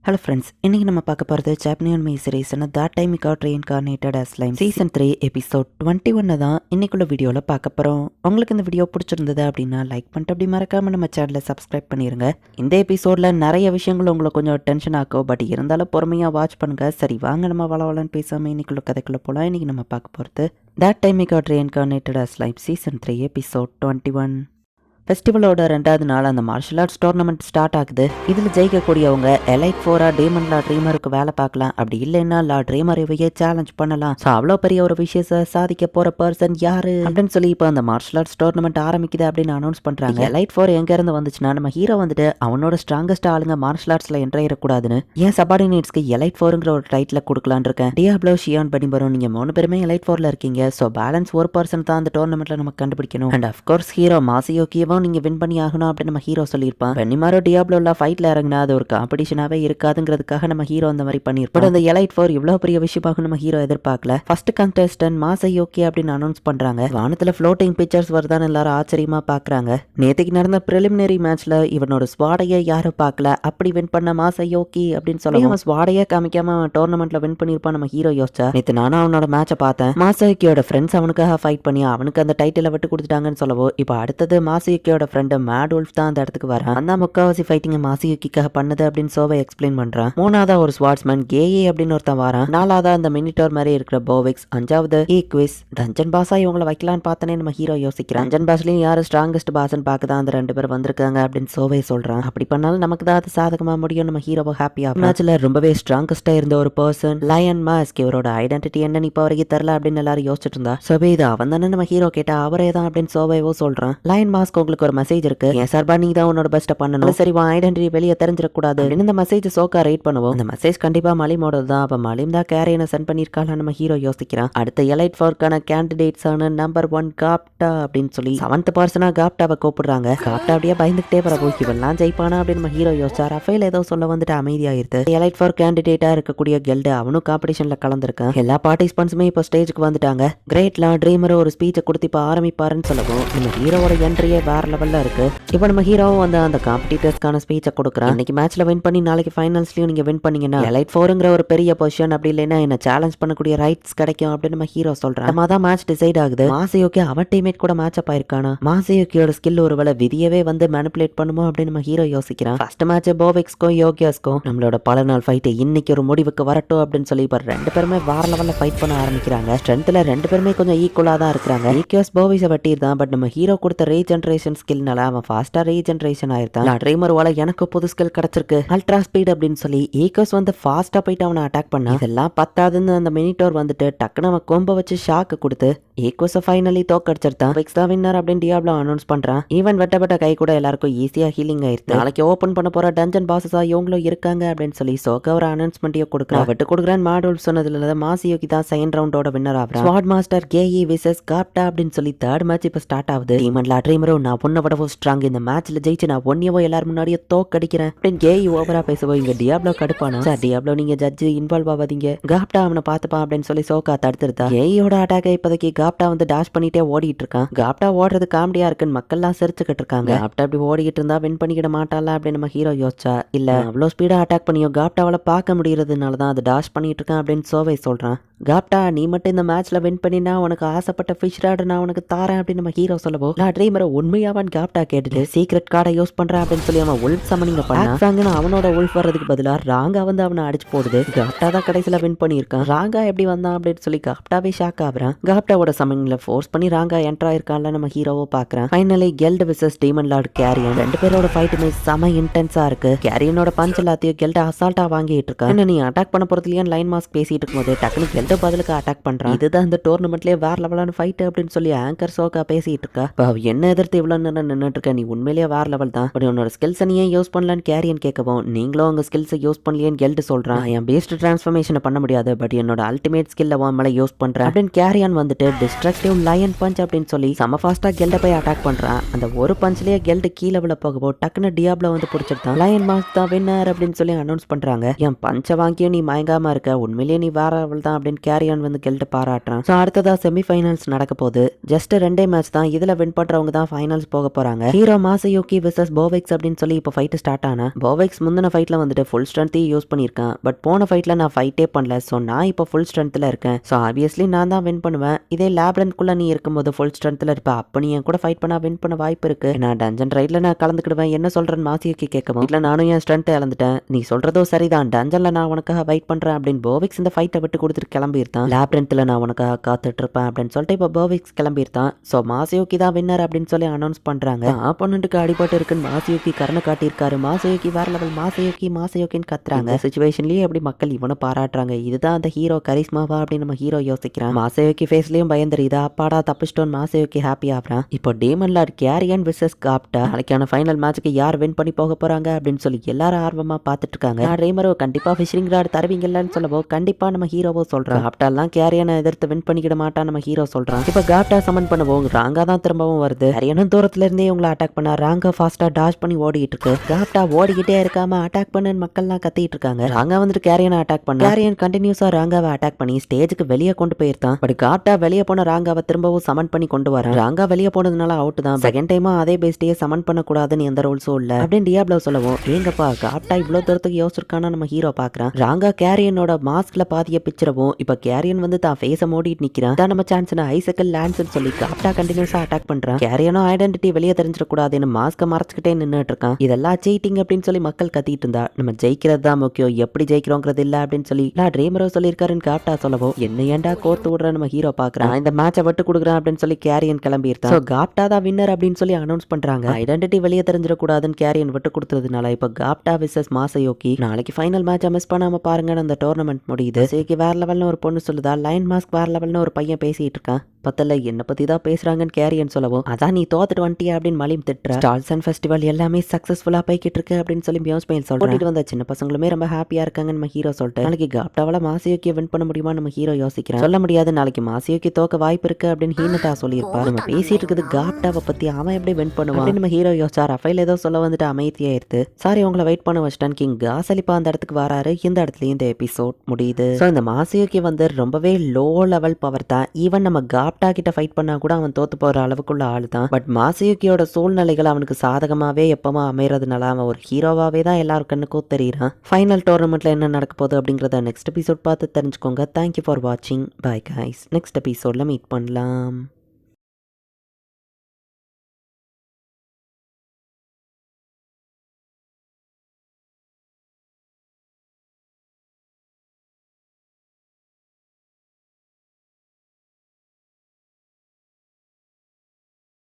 Hello friends, இன்னைக்கு நம்ம பார்க்க போகிறது ஜாப்பனியன் மே சீரீஸ்னு that time got reincarnated as lime season 3 episode 21 தான் இன்னைக்குள்ள வீடியோவில் பார்க்க போகிறோம். உங்களுக்கு இந்த வீடியோ பிடிச்சிருந்தது அப்படின்னா லைக் பண்ணிட்டு அப்படி மறக்காம நம்ம சேனலை சப்ஸ்கிரைப் பண்ணிடுங்க. இந்த எபிசோடில் நிறைய விஷயங்கள் உங்களை கொஞ்சம் டென்ஷன் ஆக்கும், பட் இருந்தாலும் பொறுமையாக வாட்ச் பண்ணுங்க. சரி வாங்க நம்ம வளவலன்னு பேசாமல் இன்னைக்குள்ள கதைக்குள்ள போகலாம். இன்னைக்கு நம்ம பார்க்க போகிறது that time got reincarnated as lime season 3 episode 21. ஃபெஸ்டிவலோட 2வது நாள் அந்த மார்ஷல் ஆர்ட்ஸ் டோர்னமெண்ட் ஸ்டார்ட் ஆகுது. இதில் ஜெயிக்கக்கூடியவங்க எலைட் 4 டீமன் லா ட்ரீமருக்கு வேலை பார்க்கலாம், அப்படி இல்லைன்னா லா ட்ரீமரையே சேலஞ்ச் பண்ணலாம். ஸோ அவ்வளோ பெரிய ஒரு விஷயத்தை சாதிக்க போற பர்சன் யாரு அப்படின்னு சொல்லி இப்போ அந்த மார்ஷல் ஆர்ட்ஸ் டோர்னமெண்ட் ஆரம்பிக்குது அப்படின்னு அனௌன்ஸ் பண்றாங்க. எலைட் 4 எங்க இருந்து வந்துச்சுன்னா நம்ம ஹீரோ வந்துட்டு அவனோட ஸ்ட்ராங்கஸ்ட் ஆளுங்க மார்ஷல் ஆர்ட்ஸ்ல என்ட்ரி ஆயிடக்கூடாதுன்னு ஏன் சபார்டினேட்ஸ்க்கு எலைட் 4ங்கிற ஒரு டைட்டில் கொடுக்கலான்னு இருக்கேன். டியாப்ளோ ஷியான் பனிபரும் நீங்க 3 பேருமே எலைட் 4ல இருக்கீங்க. ஸோ பேலன்ஸ் ஒரு பர்சன் தான் அந்த டோர்னமெண்ட்ல நம்ம கண்டுபிடிக்கணும். அண்ட் அஃப்கோர்ஸ் ஹீரோ மாசியோக்கியவும் நீங்க வின் பண்ணி ஆகணும் அப்படின்னு நம்ம ஹீரோ சொல்லியிருப்பான். பெனிமாரோ டியாப்ளோல ஃபைட்ல இறங்கினா அது ஒரு காம்படிஷனாவே இருக்காதுங்கிறதுக்காக நம்ம ஹீரோ அந்த மாதிரி பண்ணிருப்போம். அந்த எலைட் 4 இவ்வளவு பெரிய விஷயமாக நம்ம ஹீரோ எதிர்பார்க்கல. ஃபர்ஸ்ட் கண்டெஸ்டன்ட் மாசயோக்கி அப்படின்னு அனௌன்ஸ் பண்றாங்க. வானத்துல ஃப்ளோட்டிங் பிக்சர்ஸ் வருதான்னு எல்லாரும் ஆச்சரியமா பாக்குறாங்க. நேத்துக்கு நடந்த பிரிலிமினரி மேட்ச்ல இவனோட ஸ்வாடைய யாரும் பார்க்கல, அப்படி வின் பண்ண மாசயோக்கி அப்படின்னு சொல்லி அவன் ஸ்வாடைய காமிக்காம டோர்னமெண்ட்ல வின் பண்ணிருப்பான். நம்ம ஹீரோ யோசிச்சா நேத்து நானும் அவனோட மேட்சை பார்த்தேன். மாசயோக்கியோட ஃப்ரெண்ட்ஸ் அவனுக்காக ஃபைட் பண்ணி அவனுக்கு அந்த டைட்டிலை விட்டு கொடுத்துட்டாங்கன்னு சொல்லவோ இப்போ அடுத்தது மாசயோக்கியோட ஃப்ரெண்ட் மேட் உல்ஃப் தான் அந்த இடத்துக்கு வரான். அந்த முக்காவாசி ஃபைட்டிங் மாசியோக்கிக்காக பண்ணது அப்படின்னு சோவை எக்ஸ்பிளைன் பண்றான். 3ஆவதா ஒரு ஸ்வார்ட்ஸ்மேன் கேஏ அப்படின்னு ஒருத்தன் வரான். 4ஆவதா அந்த மினிட்டோர் மாதிரி இருக்கிற போவிக்ஸ். 5வது ஈக்விஸ். டஞ்சன் பாஸா இவங்களை வைக்கலான்னு பார்த்தனே நம்ம ஹீரோ யோசிக்கிறான். டஞ்சன் பாஸ்லயும் யாரு ஸ்ட்ராங்கஸ்ட் பாஸ்ன்னு பார்க்கதான் அந்த 2 பேர் வந்திருக்காங்க அப்படின்னு சோவை சொல்றான். அப்படி பண்ணாலும் நமக்கு தான் அது சாதகமா முடியும். நம்ம ஹீரோவை ஹாப்பியா மேட்ச்ல ரொம்பவே ஸ்ட்ராங்கஸ்டா இருந்த ஒரு பர்சன் லயன் மாஸ்க். இவரோட ஐடென்டிட்டி என்னன்னு இப்போ வரைக்கும் தெரியல அப்படின்னு எல்லாரும் யோசிச்சுட்டு இருந்தா. சோபே இது அவன் தானே நம்ம ஹீரோ கேட்டா அவரே தான் அப்படின்னு சோவைவோ சொல்றான். லயன் மாஸ்க் உங்களுக்கு ஒரு மெசேஜ் இருக்கு, என் சார்பா நீ தான் உன்னோட பெஸ்ட்டை பண்ணணும், சரி உன் ஐடென்டிட்டி வெளியே தெரிஞ்சிடக்கூடாது. இந்த மெசேஜ் சோக்கா ரைட் பண்ணுவோம். அந்த மெசேஜ் கண்டிப்பா மலிமோட தான். அப்ப மலிம் தான் கேரியனை சென்ட் பண்ணிருக்காங்க நம்ம ஹீரோ யோசிக்கிறான். அடுத்த எலைட் 4க்கான கேண்டிடேட்ஸ் ஆன நம்பர் 1 காப்டா அப்படின்னு சொல்லி 7th பர்சனா காப்டாவை கூப்பிடுறாங்க. காப்டா அப்படியே பயந்துகிட்டே வரப்போ இவெல்லாம் ஜெயிப்பானா அப்படின்னு நம்ம ஹீரோ யோசிச்சா. ரஃபேல் ஏதோ சொல்ல வந்துட்டு அமைதியாயிருது. எலைட் 4 கேண்டிடேட்டா இருக்கக்கூடிய கெல்டு அவனும் காம்படிஷன்ல கலந்துருக்கான். எல்லா பார்ட்டிசிபென்ட்ஸுமே இப்போ ஸ்டேஜுக்கு வந்துட்டாங்க. கிரேட்லா ட்ரீமர் ஒரு ஸ்பீச்சை கொடுத்து இப்போ ஆரம்பிப்பாருன்னு சொல்லவும் நம்ம ஹீரோவோட என்ட்ரியே வேற லெவல்ல இருக்கு. இப்போ நம்ம ஹீரோவும் வந்து அந்த காம்படிட்டர்ஸ்க்கான ஸ்பீச்சை கொடுக்குறான். இன்னைக்கு மேட்ச்ல வின் பண்ணி நாளைக்கு ஃபைனல்ஸ்லயும் நீங்க வின் பண்ணீங்கன்னா எலைட் 4ங்கிற ஒரு பெரிய பொசிஷன், அப்படி இல்லைன்னா என்ன சேலஞ்ச் பண்ணக்கூடிய ரைட்ஸ் கிடைக்கும் அப்படின்னு நம்ம ஹீரோ சொல்றான். நம்ம தான் மேட்ச் டிசைட் ஆகுது. மாசயோக்கி அவன் டீம்மேட் கூட மேட்ச் அப் ஆயிருக்கானா? மாசயோக்கியோட ஸ்கில் ஒருவேளை விதியவே வந்து மேனிபுலேட் பண்ணுமோ அப்படின்னு நம்ம ஹீரோ யோசிக்கிறான். ஃபர்ஸ்ட் மேட்ச் போவிக்ஸ்க்கும் யோகியாஸ்க்கும் நம்மளோட பல நாள் ஃபைட் இன்னைக்கு ஒரு முடிவுக்கு வரட்டும் அப்படின்னு சொல்லி இப்போ 2 பேருமே வேற லெவல்ல ஃபைட் பண்ண ஆரம்பிக்கிறாங்க. ஸ்ட்ரென்த்ல 2 பேருமே கொஞ்சம் ஈக்குவலா தான் இருக்காங்க. யோகியாஸ் போவிக்ஸை வெட்டியிருந்தான். பட் நம்ம ஹீரோ கொடுத்த ரீஜெனரேஷன் ஸ்கில்னால அவன் ஃபாஸ்டா ரீஜெனரேஷன் ஆயிருந்தான். ட்ரீமர் வால எனக்கு புது ஸ்கில் கிடைச்சிருக்கு அல்ட்ரா ஸ்பீட் அப்படின்னு சொல்லி ஈகோஸ் வந்து ஃபாஸ்டா போயிட்டு அவனை அட்டாக் பண்ணா. இதெல்லாம் பத்தாதுன்னு அந்த மினிட்டோர் வந்துட்டு டக்குன்னு அவன் கொம்ப வச்சு ஷாக்கு கொடுத்து ஈகோஸை ஃபைனலி தோக்கடிச்சிருந்தான். விக்ஸ் தான் வின்னர் அப்படின்னு டியாப்ளோ அனௌன்ஸ் பண்றான். ஈவன் வெட்டப்பட்ட கை கூட எல்லாருக்கும் ஈஸியா ஹீலிங் ஆயிருக்கு. நாளைக்கு ஓபன் பண்ண போற டஞ்சன் பாஸஸா இவங்களும் இருக்காங்க அப்படின்னு சொல்லி சோகா ஒரு அனௌன்ஸ்மெண்ட்டையும் கொடுக்குறான். விட்டு கொடுக்குறேன் மாடூல் சொன்னதுல மாசியோக்கி தான் செகண்ட் ரவுண்டோட வின்னர் ஆகிறான். ஸ்வாட் மாஸ்டர் கேஇ விசஸ் காப்டா அப்படின்னு சொல்லி 3rd மேட்ச் இப்ப ஸ்டார்ட் ஆகுது. டீமன் லா ட்ரீமரும் நான் பொண்ணை விடவும் ஸ்ட்ராங், இந்த மேட்ச்ல ஜெயிச்சு நான் ஒன்னியவோ எல்லாரும் முன்னாடியே தோக்கடிக்கிறேன் அப்படின்னு கேஇ ஓவரா பேசுவோம். இங்க டியாப்ளோ கடுப்பானா. சார் டியாப்ளோ நீங்க ஜட்ஜ் இன்வால்வ் ஆகாதீங்க, காப்டா அவனை பார்த்துப்பான் அப்படின்னு சொல்லி சோகா தடுத்துருத்தா. கேஇயோட அட்டாக்கை இப்போதைக்கு காப்டா வந்து டாஷ் பண்ணிட்டே ஓடிட்டு இருக்கான். காப்டா ஓடுறது காமெடியா இருக்குன்னு மக்கள்லாம் சிரிச்சுக்கிட்டு இருக்காங்க. காப்டா அப்படி ஓடிக்கிட்டு இருந்தா வின் பண்ணிக்கிட மாட்டாளா அப்படின்னு நம்ம ஹீரோ யோசிச்சா. இல்ல அவ்வளவு ஸ்பீடா அட்டாக் பண்ணியோ காப்டாவால பார்க்க முடியறதுனாலதான் அது டாஷ் பண்ணிட்டு இருக்கான் அப்படின்னு சோவை சொல்றான். காப்டா நீ மட்டும் இந்த மேட்ச்ல வின் பண்ணினா உனக்கு ஆசைப்பட்ட ஃபிஷ் ராட் நான் உனக்கு தாரேன் அப்படின்னு நம்ம ஹீரோ சொல்லவோ நான் ட்ரீமரை உண்மையாவான் காப்டா கேட்டுட்டு சீக்ரெட் கார்டை யூஸ் பண்றேன் அப்படின்னு சொல்லி அவன் உல்ஃப் சமனிங்க பண்ணாங்க. அவனோட உல்ஃப் வர்றதுக்கு பதிலா ராங்கா வந்து அவனை அடிச்சு போடுது. காப்டா தான் கடைசியில வின் பண்ணியிருக்கான். ராங்கா எப்படி வந்தான் அப்படின்னு சொல்லி காப்டாவே ஷாக் ஆகுறான். காப்டாவோட சமனிங்ல ஃபோர்ஸ் பண்ணி ராங்கா என்ட்ரா இருக்கான்ல நம்ம ஹீரோவோ பாக்குறான். Finally Geld versus demon lord Carrion 2 பேரோட ஃபைட்டுமே செம இன்டென்ஸா இருக்கு. கேரியனோட பஞ்ச் எல்லாத்தையும் கெல்ட் அசால்ட்டா வாங்கிட்டு இருக்கான். என்ன நீ அட்டாக் பண்ண போறதுலயே லைன் மாஸ்க் பேசிட்டு இருக்கும்போது டக்குனு கெல்ட் பதிலுக்கு அட்டாக் பண்றான். இதுதான் இந்த டோர்னமெண்ட்லயே வேற லெவலான ஃபைட் அப்படின்னு சொல்லி ஆங்கர் சோகா பேசிட்டு இருக்கா. என்ன எதிர்த்து இவ்வளவு நேரம் நின்னுட்டு இருக்க, நீ உண்மையிலேயே வேற லெவல் தான், பட் உன்னோட ஸ்கில்ஸ் நீ ஏன் யூஸ் பண்ணலான்னு கேரியன் கேட்கவும் நீங்களும் உங்க ஸ்கில்ஸ் யூஸ் பண்ணலையேன்னு கெல்ட் சொல்றான். என் பேஸ்ட் டிரான்ஸ்ஃபர்மேஷன் பண்ண முடியாது, பட் என்னோட அல்டிமேட் ஸ்கில்ல மேல யூஸ் பண்றேன் அப்படின்னு கேரியன் வந்துட்டு டிஸ்ட்ரக்டிவ் லயன் பஞ்ச் அப்படின்னு சொல்லி செம ஃபாஸ்டா கெல்ட போய் அட்டாக் பண்றான். அந்த ஒரு பஞ்ச்லயே கெல்ட் கீழே விழ போகவோ டக்குன்னு டியாப்ளோ வந்து பிடிச்சிருந்தான். லயன் மாஸ்க் தான் வின்னர் அப்படின்னு சொல்லி அனௌன்ஸ் பண்றாங்க. என் பஞ்ச வாங்கியும் நீ மயங்காம இருக்க, உண்மையிலேயே நீ வேற லெவல் தான் அப்படின்னு அப்படின்னு கேரியான் வந்து கில்ட் பாராட்டுறான். ஸோ அடுத்ததா செமிஃபைனல்ஸ் நடக்க போகுது. ஜஸ்ட் 2 மேட்ச் தான். இதுல வின் பண்றவங்க தான் ஃபைனல்ஸ் போக போறாங்க. ஹீரோ மாசயோகி வெர்சஸ் போவெக்ஸ் அப்படின்னு சொல்லி இப்போ ஃபைட் ஸ்டார்ட் ஆனா போவெக்ஸ் முந்தின ஃபைட்ல வந்துட்டு ஃபுல் ஸ்ட்ரென்த்தையும் யூஸ் பண்ணியிருக்கேன். பட் போன ஃபைட்ல நான் ஃபைட்டே பண்ணல. ஸோ நான் இப்போ ஃபுல் ஸ்ட்ரென்த்ல இருக்கேன். ஸோ ஆப்வியஸ்லி நான் தான் வின் பண்ணுவேன். இதே லேப்ரன்குள்ள நீ இருக்கும்போது ஃபுல் ஸ்ட்ரென்த்ல இருப்ப. அப்ப நீ என் கூட ஃபைட் பண்ணா வின் பண்ண வாய்ப்பு இருக்கு. நான் டஞ்சன் ரைட்ல நான் கலந்துக்கிடுவேன். என்ன சொல்றேன் மாசியோக்கி கேட்கவும், இல்ல நானும் என் ஸ்ட்ரென்த் இழந்துட்டேன். நீ சொல்றதோ சரிதான். டஞ்சன்ல நான் உனக்காக வெயிட் பண்றேன் அப்படின்னு போவிக்ஸ் இந்த ஃபைட்டை விட்டு கொடுத்துட்டு கிளம்பியிருந்தான். லேப்ரன்த்ல நான் உனக்காக காத்துட்டு இருப்பேன் அப்படின்னு சொல்லிட்டு இப்போ போவிக்ஸ் கிளம்பியிருந்தான். ஸோ மாசியோக்கி தான் வின்னர் அப்படின்னு சொல்லி அனௌன்ஸ் பண்றாங்க. ஆப்போனண்ட்டுக்கு அடிபட்டு இருக்குன்னு மாசியோக்கி கருணை காட்டியிருக்காரு. மாசியோக்கி வேற லெவல், மாசியோக்கின்னு கத்துறாங்க. சிச்சுவேஷன்லயே அப்படி மக்கள் இவனை பாராட்டுறாங்க. இதுதான் அந்த ஹீரோ கரிஸ்மாவா அப்படின்னு நம்ம ஹீரோ யோசிக்கிறான். மாசியோக்கி ஃபேஸ்லயும் பயம் தெரியுதா? அப்பாடா தப்பிச்சிட்டோன்னு மாசியோக்கி ஹாப்பி ஆகிறான். இப்போ டேமன் லார்ட் கேரியன் விசஸ் காப்டா நாளைக்கான ஃபைனல் மேட்சுக்கு யார் வின் பண்ணி போக போறாங்க அப்படின்னு சொல்லி எல்லாரும் ஆர்வமா பார்த்துட்டு இருக்காங்க. ரேமரோ கண்டிப்பா ஃபிஷிங் ராட் தருவீங்கன்னு சொல்லவோ கண்டிப்பா நம்ம ஹீரோவோ சொல்றான். காப்டாலாம் கேரியனை எதிர்த்து வின் பண்ணிக்கிட மாட்டான் நம்ம ஹீரோ சொல்றான். இப்போ காப்டா சமன் பண்ணுவோம். ராங்கா தான் திரும்பவும் வருது. கேரியனும் தூரத்துல இருந்தே இவங்களை அட்டாக் பண்ணா. ராங்கா ஃபாஸ்டா டாஷ் பண்ணி ஓடிட்டு இருக்கு. காப்டா ஓடிக்கிட்டே இருக்காம அட்டாக் பண்ணுன்னு மக்கள்லாம் கத்திட்டு இருக்காங்க. ராங்கா வந்துட்டு கேரியனை அட்டாக் பண்ண கேரியன் கண்டினியூஸா ராங்காவை அட்டாக் பண்ணி ஸ்டேஜுக்கு வெளியே கொண்டு போயிருந்தான். பட் காப்டா வெளியே போன ராங்காவை திரும்பவும் சமன் பண்ணி கொண்டு வரான். ராங்கா வெளியே போனதுனால அவுட் தான். செகண்ட் டைமா அதே பேஸ்டே சமன் பண்ண கூடாதுன்னு எந்த ரூல்ஸும் இல்ல அப்படின்னு டியாப்ளோ சொல்லவும், ஏங்கப்பா காப்டா இவ்வளவு தூரத்துக்கு யோசிச்சிருக்கான நம்ம ஹீரோ பாக்குறான். ராங்கா கேரியனோட மாஸ்க்ல பாதிய பிச்சிரவும் இப்ப கேரியன் வந்து தான் ஃபேஸ மூடிட்டு நிக்கிறான். தான் நம்ம சான்ஸ் ஐசக்கல் லான்ஸ் சொல்லி காப்டா கண்டினியூஸா அட்டாக் பண்றான். கேரியனோ ஐடென்டிட்டி வெளியே தெரிஞ்சிடக்கூடாதுன்னு மாஸ்க மறைச்சிக்கிட்டே நின்னுட்டு இருக்கான். இதெல்லாம் சீட்டிங் அப்படின்னு சொல்லி மக்கள் கத்திட்டு இருந்தா, நம்ம ஜெயிக்கிறது தான் முக்கியம், எப்படி ஜெயிக்கிறோங்கிறது இல்ல அப்படின்னு சொல்லி ரேமரோ சொல்லியிருக்காருன்னு காப்டா சொல்லவும், என்ன ஏன்டா கோர்த்து விடுற நம்ம ஹீரோ பாக்குறான். இந்த மேட்சை விட்டு கொடுக்குறேன் அப்படின்னு சொல்லி கேரியன் கிளம்பி இருந்தான். ஸோ காப்டா தான் வின்னர் அப்படின்னு சொல்லி அனௌன்ஸ் பண்றாங்க. ஐடென்டிட்டி வெளியே தெரிஞ்சிடக்கூடாதுன்னு கேரியன் விட்டு கொடுத்ததுனால இப்போ காப்டா விசஸ் மாசயோக்கி நாளைக்கு ஃபைனல் மேட்சை மிஸ் பண்ணாம பாருங்கன்னு அந்த டோர்னமெண்ட் முடியுது. சேக்கி வேற லெவல்னு ஒரு பொண்ணு சொல்லுதா, லைன் மாஸ்க் வேற லெவல்னு ஒரு பையன் பேசிட்டு இருக்கான். பத்தல என்ன பத்தி தான் பேசுறாங்கன்னு கேரியன் சொல்லவும், அதான் நீ தோத்துட்டு வந்துட்டியா அப்படின்னு மலிம் திட்டுற. ஸ்டால்ஸ் அண்ட் ஃபெஸ்டிவல் எல்லாமே சக்சஸ்ஃபுல்லா போய்கிட்டு இருக்கு அப்படின்னு சொல்லி மியோஸ்மைல் சொல்லிட்டு வந்த சின்ன பசங்களுமே ரொம்ப ஹாப்பியா இருக்காங்க நம்ம ஹீரோ சொல்லிட்டு, நாளைக்கு காப்டாவால மாசயோக்கியை வின் பண்ண முடியுமா நம்ம ஹீரோ யோசிக்கிறேன். சொல்ல முடியாது, நாளைக்கு மாசயோக்கி தோக்க வாய்ப்பு இருக்கு அப்படின்னு ஹீனட்டா சொல்லியிருப்பா. நம்ம பேசிட்டு இருக்குது காப்டாவை பத்தி, அவன் எப்படி வின் பண்ணுவான் நம்ம ஹீரோ யோசிச்சா. ரஃபேல் ஏதோ சொல்ல வந்துட்டு அமைதியாயிருது. சாரி உங்களை வெயிட் பண்ண வச்சிட்டான். கிங் காசலிப்பா அந்த இடத்துக்கு வராரு. இந்த இடத்துலயும் இந்த எபிசோட் முடியுது. ஸோ இந்த மாசயோக்கி வந்து ரொம்பவே லோ லெவல் பவர் தான். ஈவன் நம்ம காப்டா கிட்ட ஃபைட் பண்ணா கூட அவன் தோத்து போற அளவுக்குள்ள ஆளு தான். பட் மாசயோக்கியோட சூழ்நிலைகள் அவனுக்கு சாதகமாவே எப்பமா அமைறதுனால அவன் ஒரு ஹீரோவாவே தான் எல்லாரும் கண்ணுக்கும் தெரியுறான். ஃபைனல் டோர்னமெண்ட்ல என்ன நடக்க போகுது அப்படிங்கறத நெக்ஸ்ட் எபிசோட் பார்த்து தெரிஞ்சுக்கோங்க. தேங்க்யூ ஃபார் வாட்சிங். Bye guys. நெக்ஸ்ட் எபிசோட்ல மீட் பண்ணலாம்.